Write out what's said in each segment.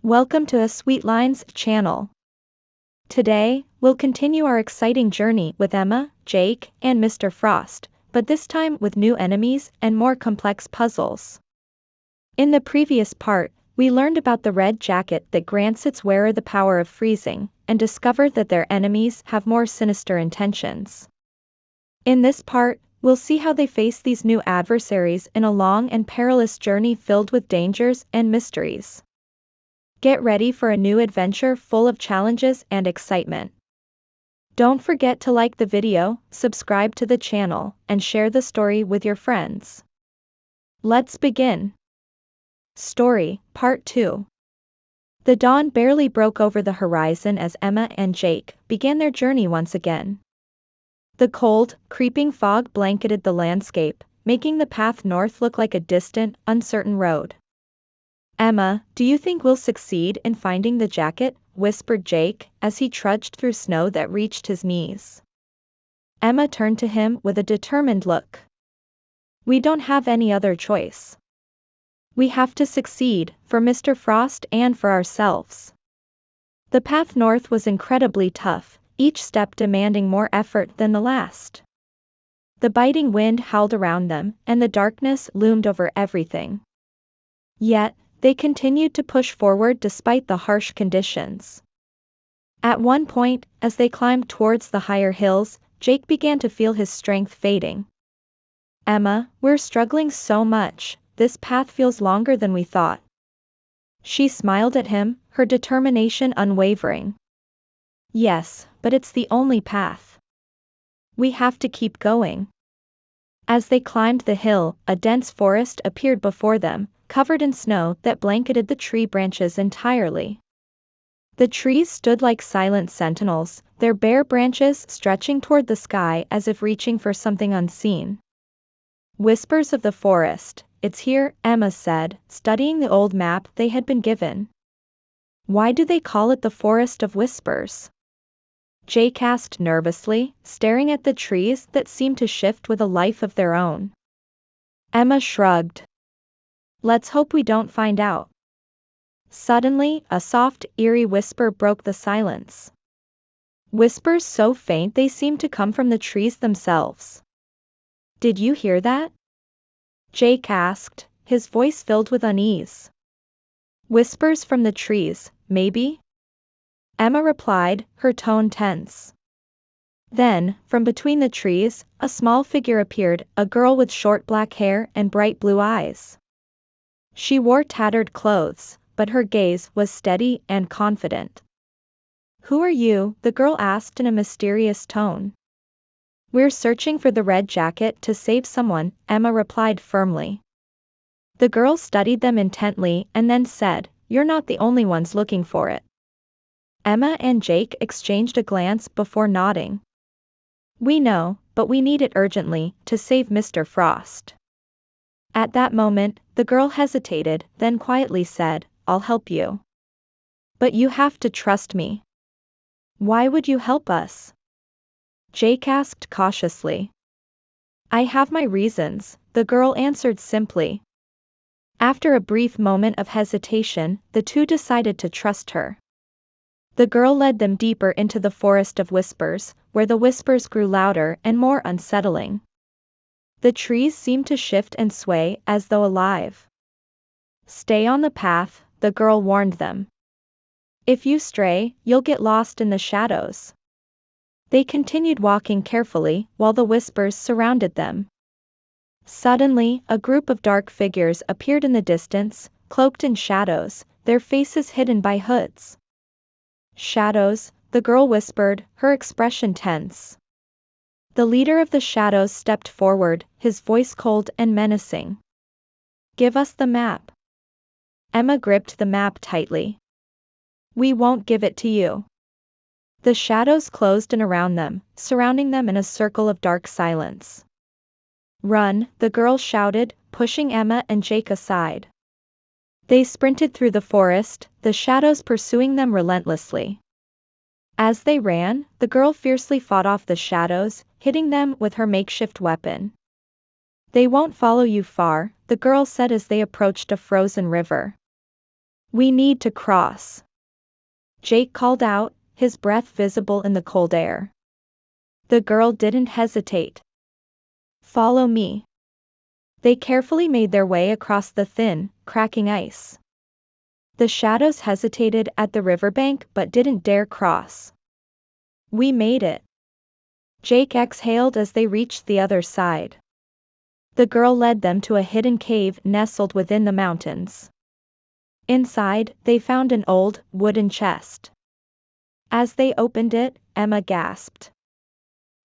Welcome to a Sweet Lines channel. Today, we'll continue our exciting journey with Emma, Jake, and Mr. Frost, but this time with new enemies and more complex puzzles. In the previous part, we learned about the red jacket that grants its wearer the power of freezing, and discovered that their enemies have more sinister intentions. In this part, we'll see how they face these new adversaries in a long and perilous journey filled with dangers and mysteries. Get ready for a new adventure full of challenges and excitement. Don't forget to like the video, subscribe to the channel, and share the story with your friends. Let's begin. Story, Part 2. The dawn barely broke over the horizon as Emma and Jake began their journey once again. The cold, creeping fog blanketed the landscape, making the path north look like a distant, uncertain road. "Emma, do you think we'll succeed in finding the jacket?" whispered Jake, as he trudged through snow that reached his knees. Emma turned to him with a determined look. "We don't have any other choice. We have to succeed, for Mr. Frost and for ourselves." The path north was incredibly tough, each step demanding more effort than the last. The biting wind howled around them, and the darkness loomed over everything. Yet, they continued to push forward despite the harsh conditions. At one point, as they climbed towards the higher hills, Jake began to feel his strength fading. "Emma, we're struggling so much, this path feels longer than we thought." She smiled at him, her determination unwavering. "Yes, but it's the only path. We have to keep going." As they climbed the hill, a dense forest appeared before them, covered in snow that blanketed the tree branches entirely. The trees stood like silent sentinels, their bare branches stretching toward the sky as if reaching for something unseen. "Whispers of the forest, it's here," Emma said, studying the old map they had been given. "Why do they call it the Forest of Whispers?" Jake asked nervously, staring at the trees that seemed to shift with a life of their own. Emma shrugged. "Let's hope we don't find out." Suddenly, a soft, eerie whisper broke the silence. Whispers so faint they seemed to come from the trees themselves. "Did you hear that?" Jake asked, his voice filled with unease. "Whispers from the trees, maybe?" Emma replied, her tone tense. Then, from between the trees, a small figure appeared, a girl with short black hair and bright blue eyes. She wore tattered clothes, but her gaze was steady and confident. "Who are you?" the girl asked in a mysterious tone. "We're searching for the red jacket to save someone," Emma replied firmly. The girl studied them intently and then said, "You're not the only ones looking for it." Emma and Jake exchanged a glance before nodding. "We know, but we need it urgently, to save Mr. Frost." At that moment, the girl hesitated, then quietly said, "I'll help you. But you have to trust me." "Why would you help us?" Jake asked cautiously. "I have my reasons," the girl answered simply. After a brief moment of hesitation, the two decided to trust her. The girl led them deeper into the Forest of Whispers, where the whispers grew louder and more unsettling. The trees seemed to shift and sway as though alive. "Stay on the path," the girl warned them. "If you stray, you'll get lost in the shadows." They continued walking carefully, while the whispers surrounded them. Suddenly, a group of dark figures appeared in the distance, cloaked in shadows, their faces hidden by hoods. "Shadows," the girl whispered, her expression tense. The leader of the shadows stepped forward, his voice cold and menacing. "Give us the map." Emma gripped the map tightly. "We won't give it to you." The shadows closed in around them, surrounding them in a circle of dark silence. "Run," the girl shouted, pushing Emma and Jake aside. They sprinted through the forest, the shadows pursuing them relentlessly. As they ran, the girl fiercely fought off the shadows, hitting them with her makeshift weapon. "They won't follow you far," the girl said as they approached a frozen river. We need to cross. Jake called out, his breath visible in the cold air. The girl didn't hesitate. Follow me. They carefully made their way across the thin, cracking ice. The shadows hesitated at the riverbank but didn't dare cross. We made it. Jake exhaled as they reached the other side. The girl led them to a hidden cave nestled within the mountains. Inside, they found an old, wooden chest. As they opened it, Emma gasped.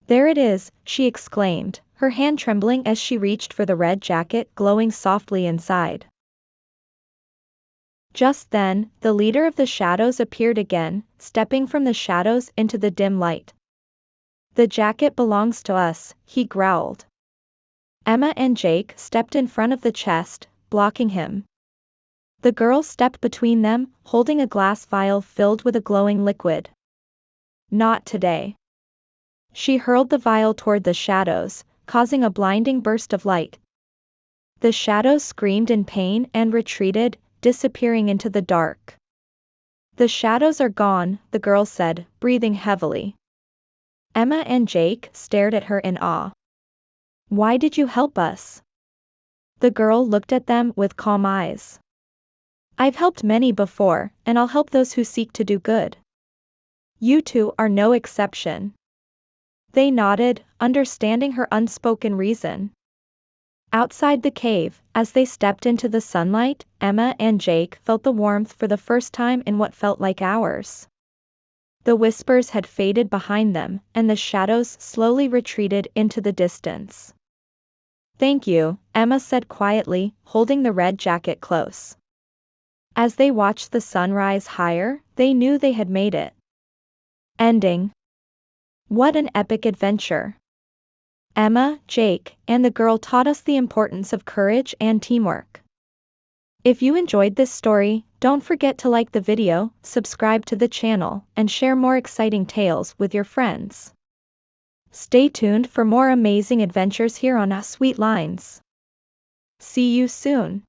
There it is, she exclaimed, her hand trembling as she reached for the red jacket glowing softly inside. Just then, the leader of the shadows appeared again, stepping from the shadows into the dim light. The jacket belongs to us, he growled. Emma and Jake stepped in front of the chest, blocking him. The girl stepped between them, holding a glass vial filled with a glowing liquid. Not today. She hurled the vial toward the shadows, causing a blinding burst of light. The shadows screamed in pain and retreated, disappearing into the dark. The shadows are gone, the girl said, breathing heavily. Emma and Jake stared at her in awe. Why did you help us? The girl looked at them with calm eyes. I've helped many before, and I'll help those who seek to do good. You two are no exception. They nodded, understanding her unspoken reason. Outside the cave, as they stepped into the sunlight, Emma and Jake felt the warmth for the first time in what felt like hours. The whispers had faded behind them, and the shadows slowly retreated into the distance. Thank you, Emma said quietly, holding the red jacket close. As they watched the sun rise higher, they knew they had made it. Ending. What an epic adventure. Emma, Jake, and the girl taught us the importance of courage and teamwork. If you enjoyed this story, don't forget to like the video, subscribe to the channel, and share more exciting tales with your friends. Stay tuned for more amazing adventures here on Sweet Lines. See you soon.